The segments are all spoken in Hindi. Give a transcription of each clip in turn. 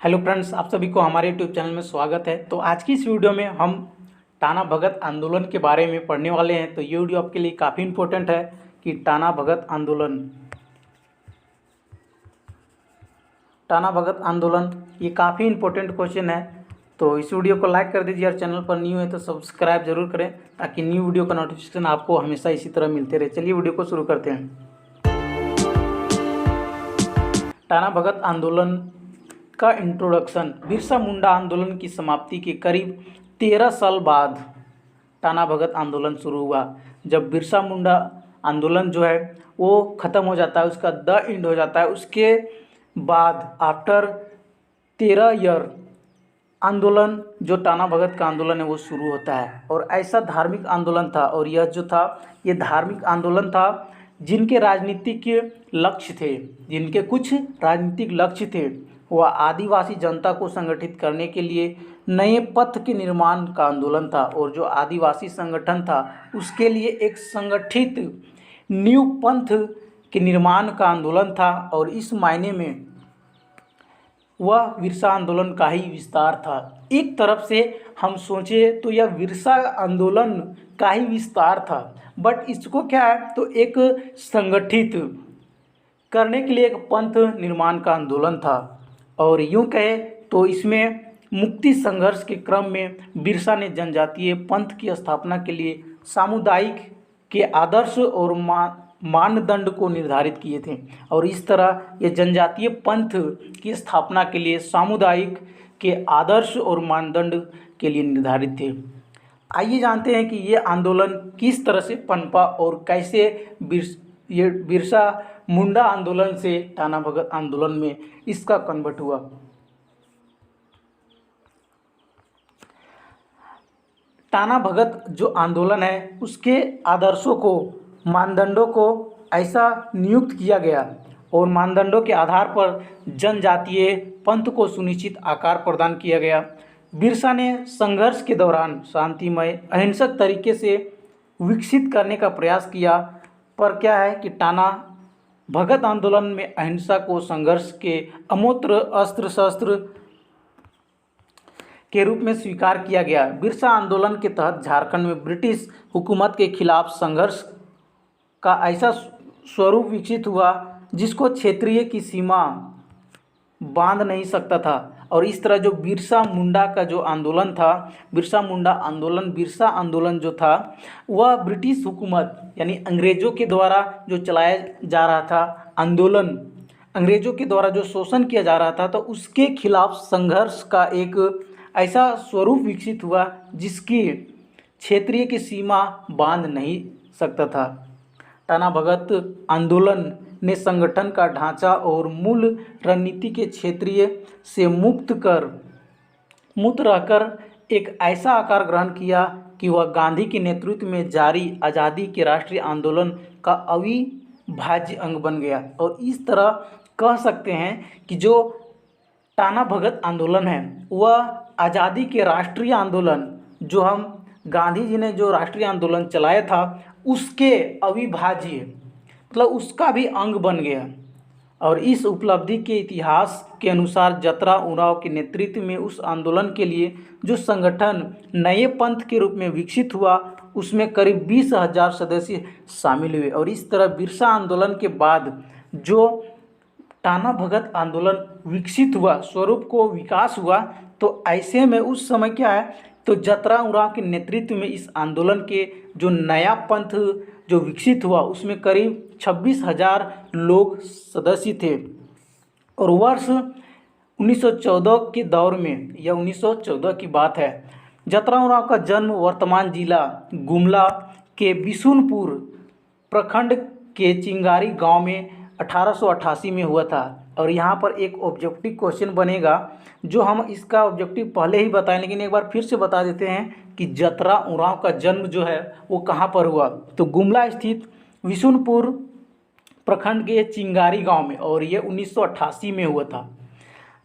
हेलो फ्रेंड्स, आप सभी को हमारे यूट्यूब चैनल में स्वागत है। तो आज की इस वीडियो में हम टाना भगत आंदोलन के बारे में पढ़ने वाले हैं। तो ये वीडियो आपके लिए काफ़ी इम्पोर्टेंट है कि टाना भगत आंदोलन ये काफ़ी इम्पोर्टेंट क्वेश्चन है। तो इस वीडियो को लाइक कर दीजिए और चैनल पर न्यू है तो सब्सक्राइब जरूर करें ताकि न्यू वीडियो का नोटिफिकेशन आपको हमेशा इसी तरह मिलते रहे। चलिए वीडियो को शुरू करते हैं। टाना भगत आंदोलन का इंट्रोडक्शन। बिरसा मुंडा आंदोलन की समाप्ति के करीब 13 साल बाद टाना भगत आंदोलन शुरू हुआ। जब बिरसा मुंडा आंदोलन जो है वो ख़त्म हो जाता है, उसका द एंड हो जाता है, उसके बाद आफ्टर 13 ईयर आंदोलन जो टाना भगत का आंदोलन है वो शुरू होता है। और ऐसा धार्मिक आंदोलन था, और यह जो था ये धार्मिक आंदोलन था जिनके राजनीतिक लक्ष्य थे, जिनके कुछ राजनीतिक लक्ष्य थे। वह आदिवासी जनता को संगठित करने के लिए नए पथ के निर्माण का आंदोलन था, और जो आदिवासी संगठन था उसके लिए एक संगठित न्यू पंथ के निर्माण का आंदोलन था। और इस मायने में वह विरसा आंदोलन का ही विस्तार था। एक तरफ से हम सोचे तो यह विरसा आंदोलन का ही विस्तार था, बट इसको क्या है तो एक संगठित करने के लिए एक पंथ निर्माण का आंदोलन था। और यूँ कहे तो इसमें मुक्ति संघर्ष के क्रम में बिरसा ने जनजातीय पंथ की स्थापना के लिए सामुदायिक के आदर्श और मानदंड को निर्धारित किए थे। और इस तरह ये जनजातीय पंथ की स्थापना के लिए सामुदायिक के आदर्श और मानदंड के लिए निर्धारित थे। आइए जानते हैं कि ये आंदोलन किस तरह से पनपा और कैसे ये बिरसा मुंडा आंदोलन से टाना भगत आंदोलन में इसका कन्वर्ट हुआ। टाना भगत जो आंदोलन है उसके आदर्शों को, मानदंडों को ऐसा नियुक्त किया गया और मानदंडों के आधार पर जनजातीय पंथ को सुनिश्चित आकार प्रदान किया गया। बिरसा ने संघर्ष के दौरान शांतिमय अहिंसक तरीके से विकसित करने का प्रयास किया, पर क्या है कि टाना भगत आंदोलन में अहिंसा को संघर्ष के अमूर्त अस्त्र शस्त्र के रूप में स्वीकार किया गया। बिरसा आंदोलन के तहत झारखंड में ब्रिटिश हुकूमत के खिलाफ संघर्ष का ऐसा स्वरूप विकसित हुआ जिसको क्षेत्रीय की सीमा बांध नहीं सकता था। और इस तरह जो बिरसा मुंडा का जो आंदोलन था, बिरसा आंदोलन जो था वह ब्रिटिश हुकूमत यानी अंग्रेज़ों के द्वारा जो चलाया जा रहा था आंदोलन, अंग्रेज़ों के द्वारा जो शोषण किया जा रहा था, तो उसके खिलाफ संघर्ष का एक ऐसा स्वरूप विकसित हुआ जिसकी क्षेत्रीय की सीमा बांध नहीं सकता था। टाना भगत आंदोलन ने संगठन का ढांचा और मूल रणनीति के क्षेत्रीय से मुक्त रहकर एक ऐसा आकार ग्रहण किया कि वह गांधी के नेतृत्व में जारी आज़ादी के राष्ट्रीय आंदोलन का अविभाज्य अंग बन गया। और इस तरह कह सकते हैं कि जो टाना भगत आंदोलन है वह आज़ादी के राष्ट्रीय आंदोलन, जो हम गांधी जी ने जो राष्ट्रीय आंदोलन चलाया था उसके अविभाज्य मतलब उसका भी अंग बन गया। और इस उपलब्धि के इतिहास के अनुसार जतरा उरांव के नेतृत्व में उस आंदोलन के लिए जो संगठन नए पंथ के रूप में विकसित हुआ उसमें करीब 20,000 सदस्य शामिल हुए। और इस तरह बिरसा आंदोलन के बाद जो टाना भगत आंदोलन विकसित हुआ, स्वरूप को विकास हुआ, तो ऐसे में उस समय क्या है तो जतरा उरांव के नेतृत्व में इस आंदोलन के जो नया पंथ जो विकसित हुआ उसमें करीब 26,000 लोग सदस्य थे। और वर्ष 1914 के दौर में, यह 1914 की बात है, जतरा उरांव का जन्म वर्तमान जिला गुमला के बिशुनपुर प्रखंड के चिंगारी गांव में 1888 में हुआ था। और यहाँ पर एक ऑब्जेक्टिव क्वेश्चन बनेगा, जो हम इसका ऑब्जेक्टिव पहले ही बताएं लेकिन एक बार फिर से बता देते हैं कि जतरा उरांव का जन्म जो है वो कहाँ पर हुआ। तो गुमला स्थित बिशुनपुर प्रखंड के चिंगारी गांव में, और ये 1988 में हुआ था।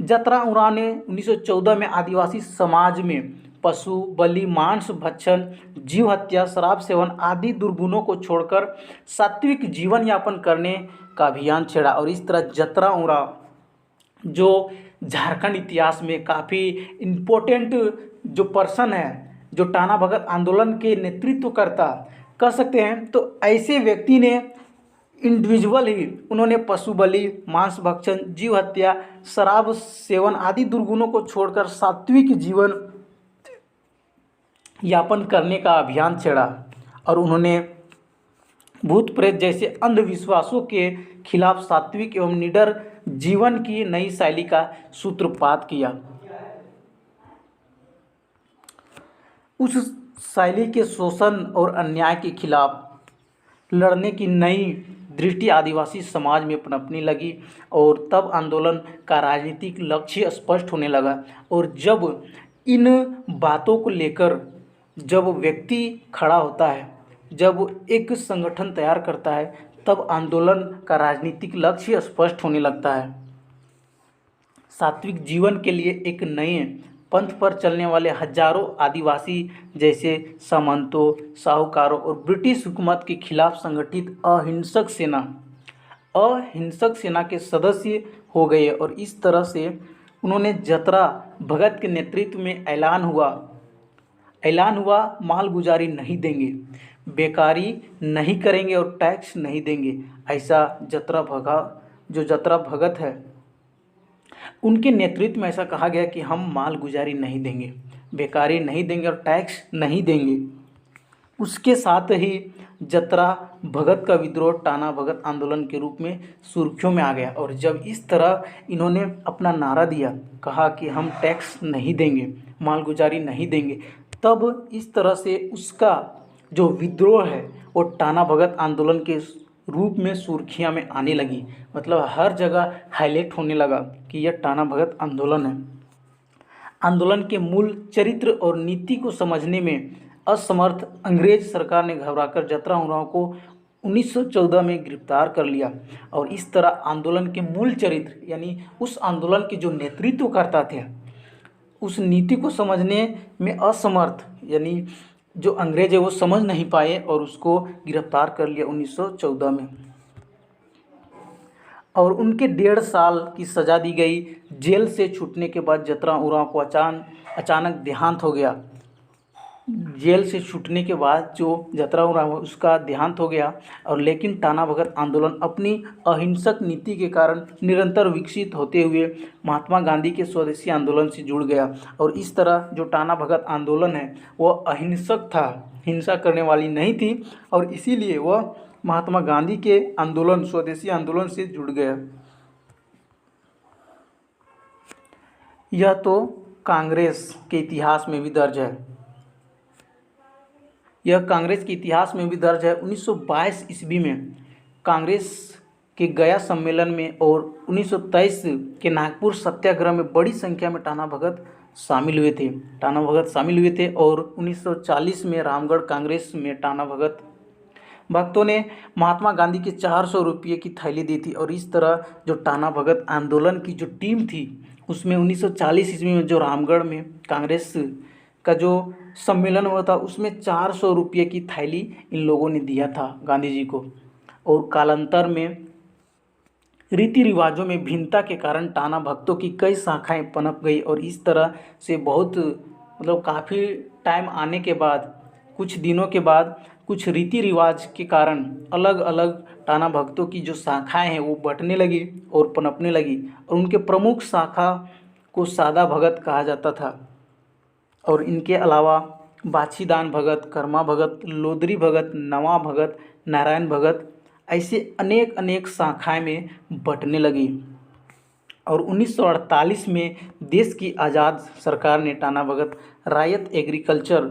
जतरा उरांव ने 1914 में आदिवासी समाज में पशु बलि, मांस भक्षण, जीव हत्या, शराब सेवन आदि दुर्गुणों को छोड़कर सात्विक जीवन यापन करने का अभियान छेड़ा। और इस तरह जतरा उरांव जो झारखंड इतिहास में काफ़ी इम्पोर्टेंट जो पर्सन है, जो टाना भगत आंदोलन के नेतृत्व करता कह सकते हैं। तो ऐसे व्यक्ति ने इंडिविजुअल ही उन्होंने पशु बलि, मांस भक्षण, जीव हत्या, शराब सेवन आदि दुर्गुणों को छोड़कर सात्विक जीवन यापन करने का अभियान छेड़ा और उन्होंने भूत प्रेत जैसे अंधविश्वासों के खिलाफ सात्विक एवं निडर जीवन की नई शैली का सूत्रपात किया। उस शैली के शोषण और अन्याय के खिलाफ लड़ने की नई दृष्टि आदिवासी समाज में पनपने लगी और तब आंदोलन का राजनीतिक लक्ष्य स्पष्ट होने लगा। और जब इन बातों को लेकर जब व्यक्ति खड़ा होता है, जब एक संगठन तैयार करता है, तब आंदोलन का राजनीतिक लक्ष्य स्पष्ट होने लगता है। सात्विक जीवन के लिए एक नए पंथ पर चलने वाले हजारों आदिवासी जैसे सामंतों, साहूकारों और ब्रिटिश हुकूमत के खिलाफ संगठित अहिंसक सेना के सदस्य हो गए और इस तरह से उन्होंने जतरा भगत के नेतृत्व में ऐलान हुआ मालगुजारी नहीं देंगे, बेकारी नहीं करेंगे और टैक्स नहीं देंगे। ऐसा जतरा भगत है, उनके नेतृत्व में ऐसा कहा गया कि हम मालगुजारी नहीं देंगे, बेकारी नहीं देंगे और टैक्स नहीं देंगे। उसके साथ ही जतरा भगत का विद्रोह टाना भगत आंदोलन के रूप में सुर्खियों में आ गया। और जब इस तरह इन्होंने अपना नारा दिया, कहा कि हम टैक्स नहीं देंगे, मालगुजारी नहीं देंगे, तब इस तरह से उसका जो विद्रोह है वो टाना भगत आंदोलन के रूप में सुर्खियाँ में आने लगी। मतलब हर जगह हाईलाइट होने लगा कि यह टाना भगत आंदोलन है। आंदोलन के मूल चरित्र और नीति को समझने में असमर्थ अंग्रेज सरकार ने घबराकर जतरा उरांव को 1914 में गिरफ्तार कर लिया। और इस तरह आंदोलन के मूल चरित्र यानी उस आंदोलन के जो नेतृत्व करता थे, उस नीति को समझने में असमर्थ यानी जो अंग्रेज है वो समझ नहीं पाए और उसको गिरफ्तार कर लिया 1914 में। और उनके 1.5 साल की सज़ा दी गई। जेल से छूटने के बाद जतरा उरांव को अचानक देहांत हो गया। जेल से छूटने के बाद जो जतरा उरांव उसका देहांत हो गया। और लेकिन टाना भगत आंदोलन अपनी अहिंसक नीति के कारण निरंतर विकसित होते हुए महात्मा गांधी के स्वदेशी आंदोलन से जुड़ गया। और इस तरह जो टाना भगत आंदोलन है वह अहिंसक था, हिंसा करने वाली नहीं थी और इसीलिए वह महात्मा गांधी के आंदोलन, स्वदेशी आंदोलन से जुड़ गया। यह तो कांग्रेस के इतिहास में भी दर्ज है। यह कांग्रेस के इतिहास में भी दर्ज है। 1922 ईस्वी में कांग्रेस के गया सम्मेलन में और 1923 के नागपुर सत्याग्रह में बड़ी संख्या में टाना भगत शामिल हुए थे। और 1940 में रामगढ़ कांग्रेस में टाना भक्तों ने महात्मा गांधी के 400 रुपये की थैली दी थी। और इस तरह जो टाना भगत आंदोलन की जो टीम थी उसमें 1940 ईस्वी में जो रामगढ़ में कांग्रेस का जो सम्मेलन हुआ था उसमें 400 रुपये की थैली इन लोगों ने दिया था गांधी जी को। और कालांतर में रीति रिवाजों में भिन्नता के कारण टाना भक्तों की कई शाखाएं पनप गई। और इस तरह से बहुत काफ़ी टाइम आने के बाद, कुछ दिनों के बाद, कुछ रीति रिवाज के कारण अलग अलग टाना भक्तों की जो शाखाएं हैं वो बंटने लगी और पनपने लगी। और उनके प्रमुख शाखा को सादा भगत कहा जाता था। और इनके अलावा बाछीदान भगत, कर्मा भगत, लोदरी भगत, नवा भगत, नारायण भगत ऐसे अनेक शाखाएं में बंटने लगी। और 1948 में देश की आज़ाद सरकार ने टाना भगत रायत एग्रीकल्चर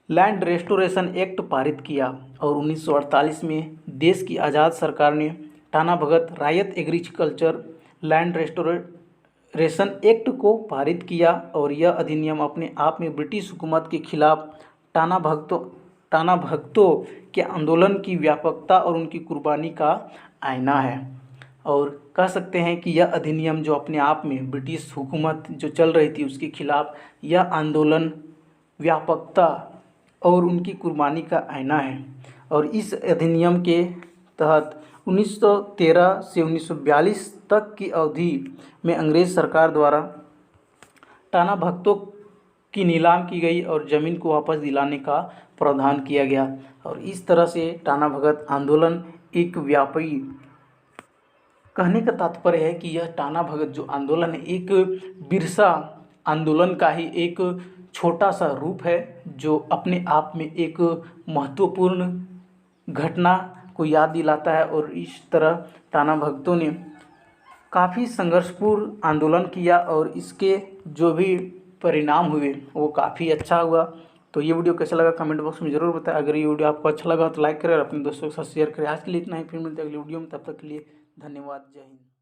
लैंड रेस्टोरेशन एक्ट पारित किया। और 1948 में देश की आज़ाद सरकार ने टाना भगत रायत एग्रीकल्चर लैंड रेस्टोरेशन एक्ट को पारित किया। और यह अधिनियम अपने आप में ब्रिटिश हुकूमत के खिलाफ टाना भक्तों के आंदोलन की व्यापकता और उनकी कुर्बानी का आईना है। और कह सकते हैं कि यह अधिनियम जो अपने आप में ब्रिटिश हुकूमत जो चल रही थी उसके खिलाफ यह आंदोलन व्यापकता और उनकी कुर्बानी का आईना है। और इस अधिनियम के तहत 1913 से 1942 तक की अवधि में अंग्रेज सरकार द्वारा टाना भगतों की नीलाम की गई और ज़मीन को वापस दिलाने का प्रावधान किया गया। और इस तरह से टाना भगत आंदोलन एक व्यापी, कहने का तात्पर्य है कि यह टाना भगत जो आंदोलन है एक बिरसा आंदोलन का ही एक छोटा सा रूप है, जो अपने आप में एक महत्वपूर्ण घटना को याद दिलाता है। और इस तरह टाना भगतों ने काफ़ी संघर्षपूर्ण आंदोलन किया और इसके जो भी परिणाम हुए वो काफ़ी अच्छा हुआ। तो ये वीडियो कैसा लगा कमेंट बॉक्स में ज़रूर बताएं। अगर ये वीडियो आपको अच्छा लगा तो लाइक करें और अपने दोस्तों के साथ शेयर करें। आज के लिए इतना ही, फिर मिलते हैं अगली वीडियो में, तब तक के लिए धन्यवाद। जय हिंद।